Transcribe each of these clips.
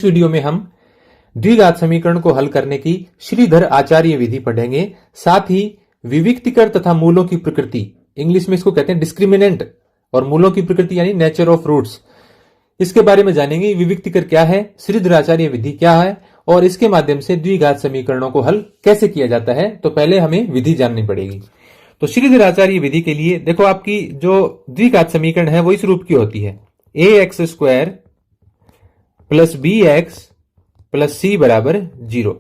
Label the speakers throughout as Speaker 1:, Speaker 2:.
Speaker 1: Video में हम द्विघात समीकरण को हल करने की श्रीधर आचार्य विधि पढ़ेंगे। साथ ही विविक्तिकर तथा मूलों की प्रकृति, इंग्लिश में इसको कहते हैं डिस्क्रिमिनेंट, और मूलों की प्रकृति यानी नेचर ऑफ रूट्स, इसके बारे में जानेंगे। विविक्तिकर क्या है, श्रीधर आचार्य विधि क्या है और इसके माध्यम से द्विघात समीकरणों को हल कैसे किया जाता है। तो पहले हमें विधि जाननी पड़ेगी। तो श्रीधर आचार्य विधि के लिए देखो, आपकी जो द्विघात समीकरण है वो इस रूप की होती है, ax² plus bx plus c बराबर 0।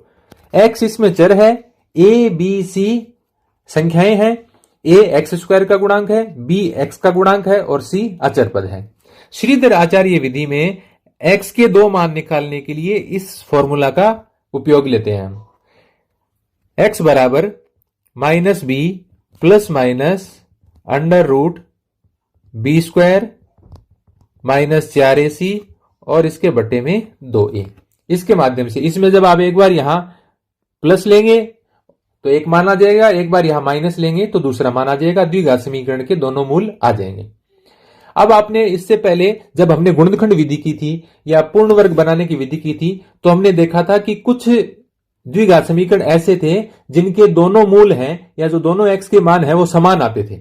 Speaker 1: x इसमें चर है, a b c संख्याएं हैं, a x² का गुणांक है, b x का गुणांक है और c अचर पद है। श्रीधर आचार्य विधि में x के दो मान निकालने के लिए इस फॉर्मूला का उपयोग लेते हैं हम। x बराबर minus b plus minus under root b² minus 4ac और इसके बट्टे में 2a। इसके माध्यम से इसमें जब आप एक बार यहां प्लस लेंगे तो एक मान आ जाएगा, एक बार यहां माइनस लेंगे तो दूसरा मान आ जाएगा, द्विघात समीकरण के दोनों मूल आ जाएंगे। अब आपने इससे पहले जब हमने गुणनखंड विधि की थी या पूर्ण वर्ग बनाने की विधि की थी तो हमने देखा था कि कुछ द्विघात समीकरण ऐसे थे जिनके दोनों मूल हैं या जो दोनों x के मान है वो समान आते थे,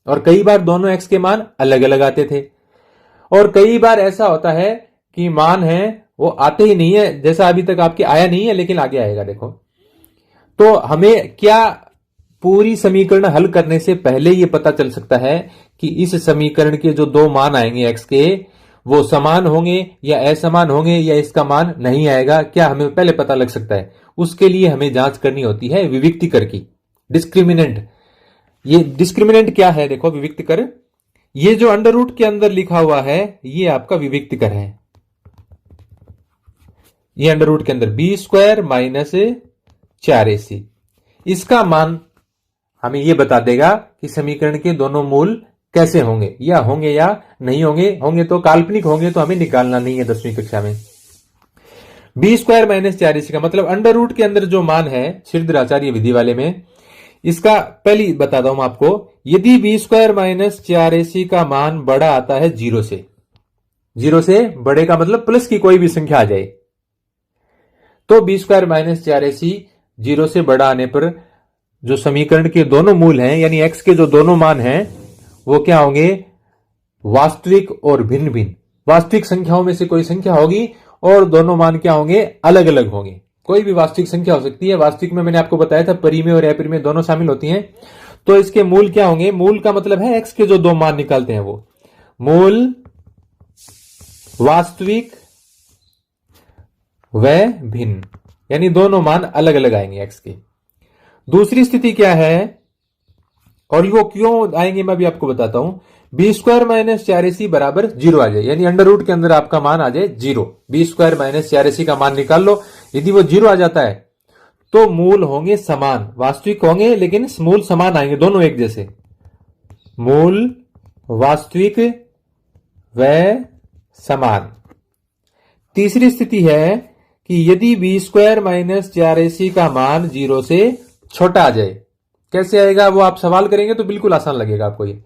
Speaker 1: और कई बार दोनों x के मान अलग अलग आते थे, और कई बार ऐसा होता है कि मान है वो आते ही नहीं है, जैसा अभी तक आपके आया नहीं है लेकिन आगे आएगा। देखो, तो हमें क्या पूरी समीकरण हल करने से पहले यह पता चल सकता है कि इस समीकरण के जो दो मान आएंगे x के वो समान होंगे या असमान होंगे या इसका मान नहीं आएगा, क्या हमें पहले पता लग सकता है। उसके लिए हमें जांच करनी होती है विविक्तिकर की, डिस्क्रिमिनेंट। ये डिस्क्रिमिनेंट क्या है, देखो विविक्तिकर, ये जो अंडर रूट के अंदर लिखा हुआ है ये आपका विविक्तिकर है। ये अंडर रूट के अंदर b² माइनस 4ac, इसका मान हमें यह बता देगा कि समीकरण के दोनों मूल कैसे होंगे, या नहीं होंगे। होंगे तो काल्पनिक होंगे तो हमें निकालना नहीं है 10वीं कक्षा में। b² माइनस 4ac का मतलब अंडर रूट के अंदर जो मान है श्रीधर आचार्य विधि वाले में, इसका पहली बताता हूं आपको। यदि b² माइनस 4ac का मान बड़ा आता है 0 से, 0 से बड़े का मतलब प्लस की कोई भी संख्या आ जाए, तो b² माइनस 4ac 0 से बड़ा आने पर जो समीकरण के दोनों मूल हैं यानी x के जो दोनों मान हैं वो क्या होंगे, वास्तविक और भिन्न भिन्न। वास्तविक संख्याओं में से कोई संख्या होगी और दोनों मान क्या होंगे, अलग अलग होंगे। कोई भी वास्तविक संख्या हो सकती है। वास्तविक में मैंने आपको बताया था परिमेय और अपरिमेय दोनों शामिल होती हैं। तो इसके मूल क्या होंगे, मूल का मतलब है x के जो दो मान निकालते हैं वो मूल वास्तविक व भिन्न, यानी दोनों मान अलग अलग आएंगे x के। दूसरी स्थिति क्या है और वो क्यों आएंगे मैं भी आपको बताता हूं। b² माइनस 4ac बराबर 0 आ जाए, यानी अंडर रूट के अंदर आपका मान आ जाए 0। b² माइनस 4ac का मान निकाल लो, यदि वो 0 आ जाता है तो मूल होंगे समान, वास्तविक होंगे लेकिन मूल समान आएंगे, दोनों एक जैसे। मूल वास्तविक व समान। तीसरी स्थिति है कि यदि b² माइनस 4ac का मान 0 से छोटा आ जाए। कैसे आएगा वो आप सवाल करेंगे तो बिल्कुल आसान लगेगा आपको। ये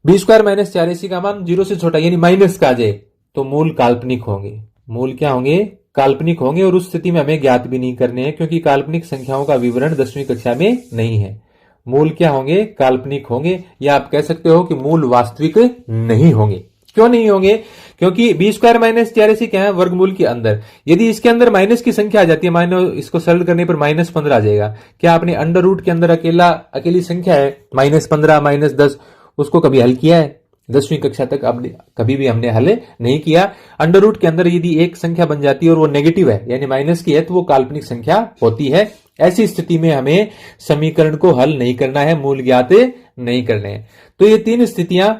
Speaker 1: b² माइनस 4ac का मान 0 से छोटा यानी माइनस का आ जाए तो मूल काल्पनिक होंगे। मूल क्या होंगे, काल्पनिक होंगे, और उस स्थिति में हमें ज्ञात भी नहीं करने हैं क्योंकि काल्पनिक संख्याओं का विवरण 10वीं कक्षा में नहीं है। मूल क्या होंगे, काल्पनिक होंगे, या आप कह सकते हो कि मूल वास्तविक नहीं होंगे। क्यों नहीं होंगे, क्योंकि b² माइनस 4ac क्या है, वर्गमूल के अंदर। यदि इसके अंदर माइनस की संख्या आ जाती है, माइनस, इसको सरल करने पर -15 आ जाएगा। क्या आपने अंडर रूट के अंदर अकेली संख्या है -15 -10, उसको कभी हल किया है? 10वीं कक्षा तक अब कभी भी हमने हल नहीं किया। अंडर रूट के अंदर यदि एक संख्या बन जाती है और वो नेगेटिव है यानी माइनस की है तो वो काल्पनिक संख्या होती है। ऐसी स्थिति में हमें समीकरण को हल नहीं करना है, मूल ज्ञात नहीं करने हैं। तो ये तीन स्थितियां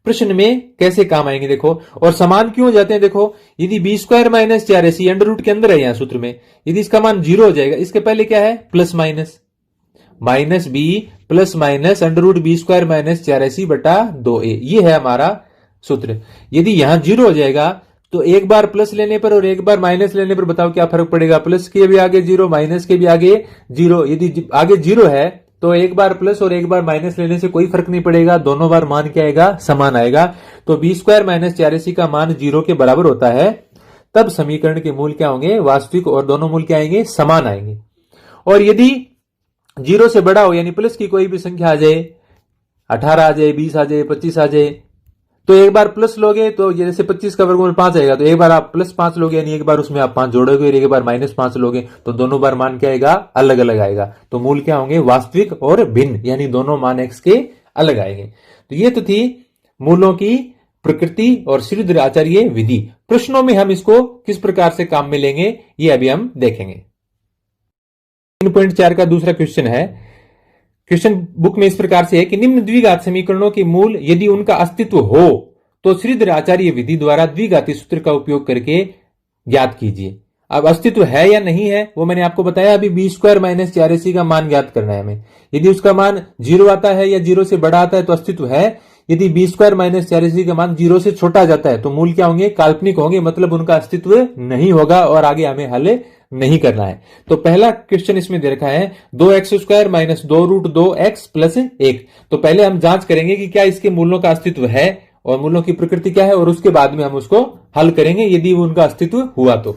Speaker 1: प्रश्न में कैसे काम आएंगे देखो। और समान क्यों हो जाते हैं देखो, यदि b² minus 4ac under root के अंदर है यहां सूत्र में, यदि इसका मान 0 हो जाएगा, इसके पहले क्या है plus minus b plus minus under root b² minus 4ac बटा 2a, ये है हमारा सूत्र। यदि यहां 0 हो जाएगा तो एक बार प्लस लेने पर और एक बार माइनस लेने पर बताओ क्या फर्क पड़ेगा, प्लस के भी आगे 0 माइनस के भी आगे 0। यदि आगे 0 है तो एक बार प्लस और एक बार माइनस लेने से कोई फर्क नहीं पड़ेगा, दोनों बार मान क्या आएगा, समान आएगा। तो b² माइनस 4ac का मान 0 के बराबर होता है। तब समीकरण के मूल क्या होंगे, वास्तविक, और दोनों मूल क्या आएंगे, समान आएंगे। और यदि 0 से बड़ा हो, यानी प्लस की कोई भी संख्या आ जाए, 18 आ जाए, 20 आ जाए, 25 आ जाए, तो एक बार प्लस लोगे तो जैसे 25 का वर्गमूल 5 आएगा, तो एक बार आप प्लस 5 लोगे, यानी एक बार उसमें आप 5 जोड़ोगे, और एक बार माइनस 5 लोगे, तो दोनों बार मान क्या आएगा, अलग अलग आएगा। तो मूल क्या होंगे, वास्तविक और भिन्न, यानी दोनों मान x के अलग आएंगे। तो ये तो थी मूलों की प्रकृति और श्रीधर आचार्य विधि। प्रश्नों में हम इसको किस प्रकार से काम में लेंगे, ये अभी हम देखेंगे। 3.4 का दूसरा क्वेश्चन है। क्वेश्चन बुक में इस प्रकार से है कि निम्न द्विघात समीकरणों के मूल यदि उनका अस्तित्व हो तो श्रीधर आचार्य विधि द्वारा द्विघाती सूत्र का उपयोग करके ज्ञात कीजिए। अब अस्तित्व है या नहीं है वो मैंने आपको बताया, अभी बी स्क्वायर माइनस 4ac का मान ज्ञात करना है हमें। यदि उसका मान 0 आता है या 0 से बड़ा आता है तो अस्तित्व है। यदि बी स्क्वायर माइनस 4ac का मान 0 से छोटा जाता है तो मूल क्या होंगे, काल्पनिक होंगे, मतलब उनका अस्तित्व नहीं होगा और आगे हमें हल नहीं करना है। तो पहला क्वेश्चन इसमें दे रखा है 2x² माइनस 2√2x प्लस 1। तो पहले हम जांच करेंगे कि क्या इसके मूलों का अस्तित्व है और मूलों की प्रकृति क्या है, और उसके बाद में हम उसको हल करेंगे यदि उनका अस्तित्व हुआ तो।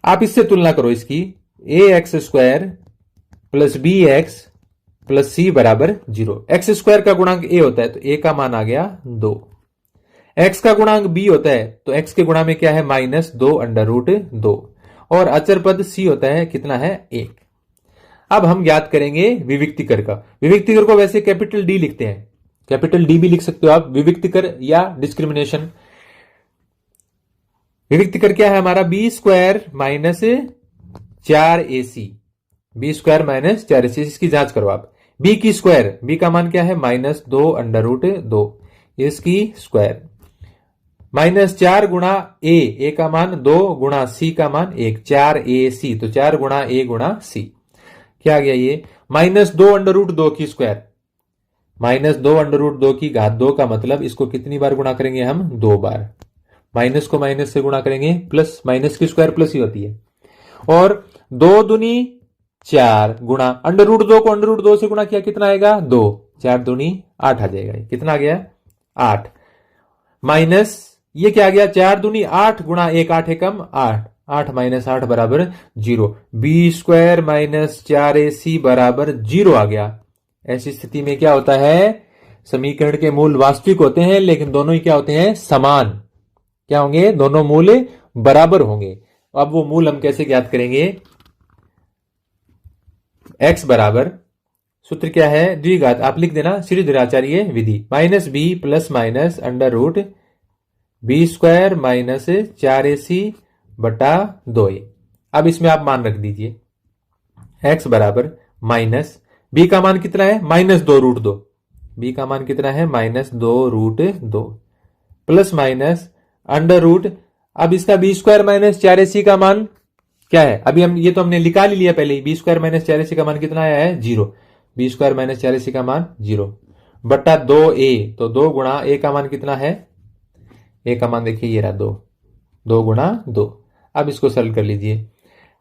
Speaker 1: आप इससे तुलना करो इसकी, ax² plus bx plus c बराबर 0। x² का गुणांक a होता है तो a का मान आ गया 2। x का गुणांक b होता है तो x के गुणा में क्या है, -2√2, और अचर पद c होता है कितना है, 1। अब हम ज्ञात करेंगे विविक्तिकर का। विविक्तिकर को वैसे कैपिटल D लिखते हैं, कैपिटल D भी लिख सकते हो आप, विविक्तिकर या डिस्क्रिमिनेशन। विविक्तिकर क्या है हमारा, b² minus 4ac, b² minus 4ac, इसकी जांच करो आप। b की स्क्वायर, b का मान क्या है, -2√2, इसकी स्क्वायर, -4 गुणा a का मान 2 गुणा c का मान 1, 4ac, तो 4 गुणा a गुणा c, क्या आ गया ये, -2√2 की स्क्वायर, -2√2 की घात 2 का मतलब इसको कितनी बार गुणा करेंगे हम, 2 बार। माइनस को माइनस से गुणा करेंगे, प्लस, माइनस की स्क्वायर प्लस ही होती है, और 2 दूनी 4 गुणा √2 को √2 से गुणा किया, कितना आएगा, 2, 4 दूनी 8 आ जाएगा, कितना आ गया, 8, माइनस ये क्या आ गया, 4 दूनी 8 गुणा 1, 8 एकम 8, 8 माइनस 8 बराबर 0। b² माइनस 4ac बराबर 0 आ गया। ऐसी स्थिति में क्या होता है, समीकरण के मूल वास्तविक होते हैं लेकिन दोनों ही क्या होते हैं, समान। क्या होंगे, दोनों मूल बराबर होंगे। अब वो मूल हम कैसे ज्ञात करेंगे, x बराबर, सूत्र क्या है, द्विघात, आप लिख देना श्रीधर आचार्य विधि, -b plus minus √b² minus 4ac बटा 2a। अब इसमें आप मान रख दीजिए, x बराबर माइनस, b का मान कितना है, -2√2, b का मान कितना है, -2√2, प्लस माइनस √ अब इसका b² माइनस 4ac का मान क्या है, अभी हम ये तो हमने निकाल ही लिया पहले ही, b² माइनस 4ac का मान कितना आया है, 0, b² माइनस 4ac का मान 0 बटा 2a, तो 2 गुणा a का मान कितना है, a का मान देखिए ये रहा 2, 2 गुणा 2। अब इसको सरल कर लीजिए,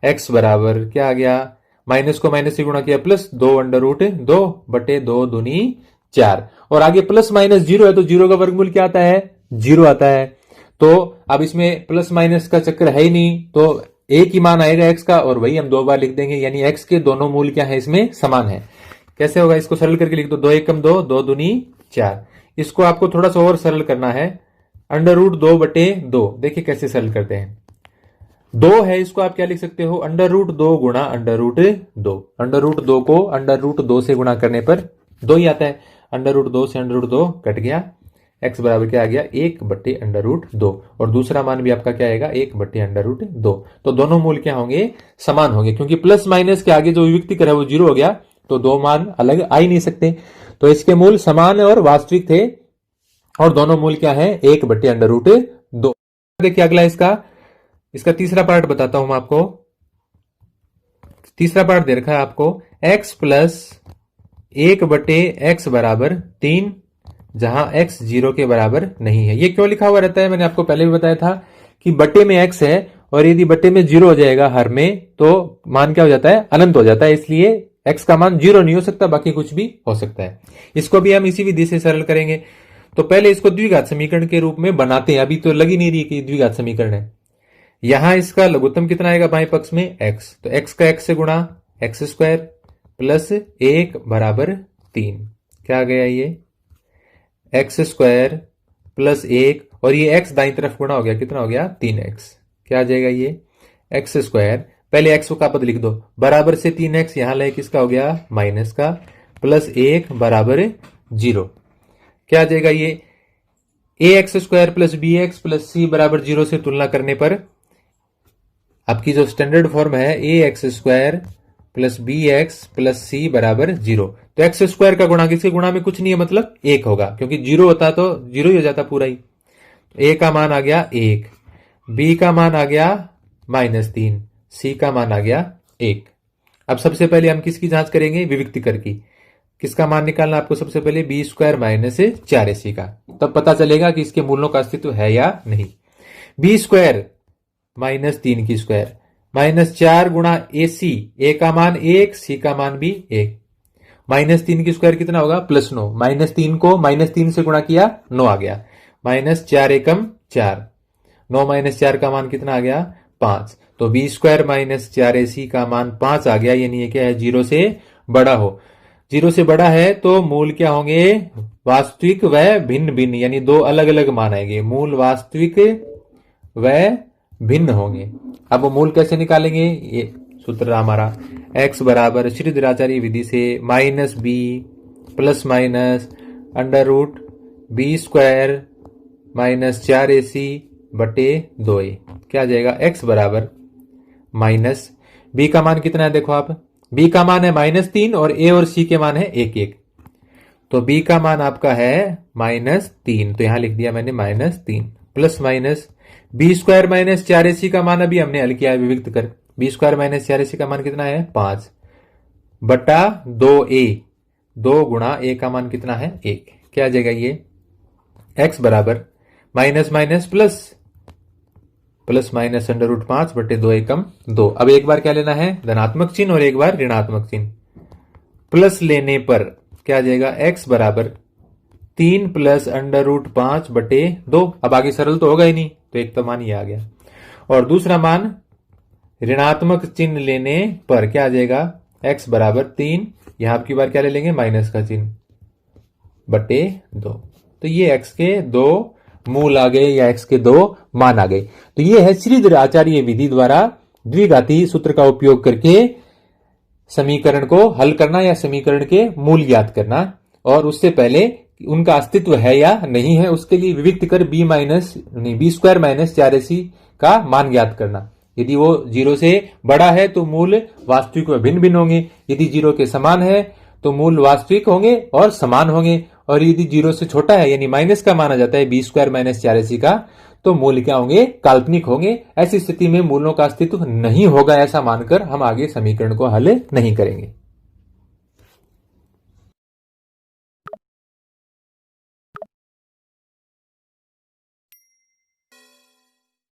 Speaker 1: x बराबर क्या आ गया, माइनस को माइनस से गुणा किया, प्लस 2√2 बटे 2 दूनी 4, और आगे प्लस माइनस 0 है तो 0 का वर्गमूल क्या आता है, 0 आता है। तो अब इसमें प्लस माइनस का चक्कर है ही नहीं, तो एक ही मान आएगा x का, और वही हम 2 बार लिख देंगे, यानी x के दोनों मूल क्या है, इसमें समान है। कैसे होगा, इसको सरल करके लिख दो, 2 एकम 2, 2 दूनी 4। इसको आपको थोड़ा सा और सरल करना है, √2 बटे 2, देखिए कैसे सरल करते हैं। 2 है, इसको आप क्या लिख सकते हो, √2 गुणा √2, √2 को √2 से गुणा करने पर 2 ही आता है, √2 से √2 कट गया, x बराबर क्या आ गया, 1 बटे √2, और दूसरा मान भी आपका क्या आएगा, 1 बटे √2। तो दोनों मूल क्या होंगे, समान होंगे, क्योंकि प्लस माइनस के आगे जो विविक्तिकर है वो 0 हो गया, तो 2 मान अलग आ ही नहीं सकते। तो इसके मूल समान और वास्तविक थे, और दोनों मूल क्या है, 1 बटे √2। देखिए अगला इसका तीसरा पार्ट बताता हूं मैं आपको। तीसरा पार्ट दे रखा है आपको, x प्लस 1 बटे x बराबर 3, जहां x 0 के बराबर नहीं है। ये क्यों लिखा हुआ रहता है, मैंने आपको पहले भी बताया था कि बटे में x है, और यदि बटे में 0 हो जाएगा हर में, तो मान क्या हो जाता है, अनंत हो जाता है, इसलिए x का मान 0 नहीं हो सकता, बाकी कुछ भी हो सकता है। इसको भी हम इसी विधि से सरल करेंगे। तो पहले इसको द्विघात समीकरण के रूप में बनाते हैं, अभी तो लग ही नहीं रही कि द्विघात समीकरण है। यहां इसका लघुत्तम कितना आएगा बाएं पक्ष में x, तो x का x से गुणा एक्स स्क्वायर प्लस 1 बराबर 3। क्या आ गया ये एक्स स्क्वायर प्लस 1 और ये x दाईं तरफ गुणा हो गया, कितना हो गया 3x। क्या आ जाएगा ये एक्स स्क्वायर, पहले x का पद लिख दो, बराबर से 3x, यहां ले किसका हो गया माइनस का, प्लस 1 बराबर 0। क्या आ जाएगा ये ax square plus bx plus c बराबर 0 से तुलना करने पर आपकी जो स्टैंडर्ड फॉर्म है ax square plus bx plus c बराबर 0। तो एक्स स्क्वायर का गुणा किसके गुणा में कुछ नहीं है, मतलब 1 होगा, क्योंकि 0 होता तो 0 ही हो जाता पूरा ही। तो a का मान आ गया 1, b का मान आ गया -3, c का मान आ गया 1। अब सबसे पहले हम किसकी जांच करेंगे, विविक्तिकर की। किसका मान निकालना आपको, सबसे पहले बी स्क्वायर माइनस 4ac का, तब पता चलेगा कि इसके मूलों का अस्तित्व है या नहीं। बी स्क्वायर -3 की स्क्वायर -4 गुणा ac, a का मान 1, c का मान भी 1, -3 की स्क्वायर कितना होगा +9, -3 को -3 से गुणा किया 9 आ गया, -4 एकम 4, 9 - 4 का मान कितना आ गया 5। तो बी स्क्वायर -4ac का मान 5 आ गया, यानी ये क्या है 0 से बड़ा हो। 0 से बड़ा है तो मूल क्या होंगे, वास्तविक व भिन्न भिन्न, यानी दो अलग अलग मान आएंगे, मूल वास्तविक व भिन्न होंगे। अब वो मूल कैसे निकालेंगे, ये सूत्र हमारा x बराबर श्रीधराचार्य विधि से -b plus minus √b square -4ac बटे 2a। क्या आ जाएगा x बराबर माइनस, b का मान कितना है देखो आप, b का मान है -3 और a और c के मान है 1 1, तो b का मान आपका है -3, तो यहां लिख दिया मैंने -3 plus minus B square -4ac का मान अभी हमने हल किया है विविक्त कर, बी स्क्वायर -4ac का मान कितना है 5 बटा 2a, 2 गुणा a का मान कितना है 1। क्या आ जाएगा ये x बराबर minus minus plus, plus minus √5 बटे 2 एकम 2। अब एक बार क्या लेना है धनात्मक चिन्ह और एक बार ऋणात्मक चिन्ह। प्लस लेने पर क्या आ जाएगा x बराबर 3 प्लस √5 बटे 2। अब आगे सरल तो होगा ही नहीं, तो एक तो मान ये आ गया, और दूसरा मान ऋणात्मक चिन्ह लेने पर क्या आ जाएगा x बराबर 3, यहां की बार क्या ले लेंगे माइनस का चिन्ह बटे 2। तो ये x के 2 मूल आ गए या x के 2 मान आ गए। तो ये है श्रीधर आचार्य विधि द्वारा द्विघाती सूत्र का उपयोग करके समीकरण को हल करना या समीकरण के मूल ज्ञात करना, और उससे पहले उनका अस्तित्व है या नहीं है उसके लिए विविक्त कर बी स्क्वायर -4ac का मान ज्ञात करना। यदि वो 0 से बड़ा है तो मूल वास्तविक व भिन्न भिन्न होंगे, यदि 0 के समान है तो मूल वास्तविक होंगे और समान होंगे, और यदि 0 से छोटा है यानी माइनस का माना जाता है बी स्क्वायर -4ac का, तो मूल क्या होंगे काल्पनिक होंगे। ऐसी स्थिति में मूलों का अस्तित्व नहीं होगा ऐसा मानकर हम आगे समीकरण को हल नहीं करेंगे।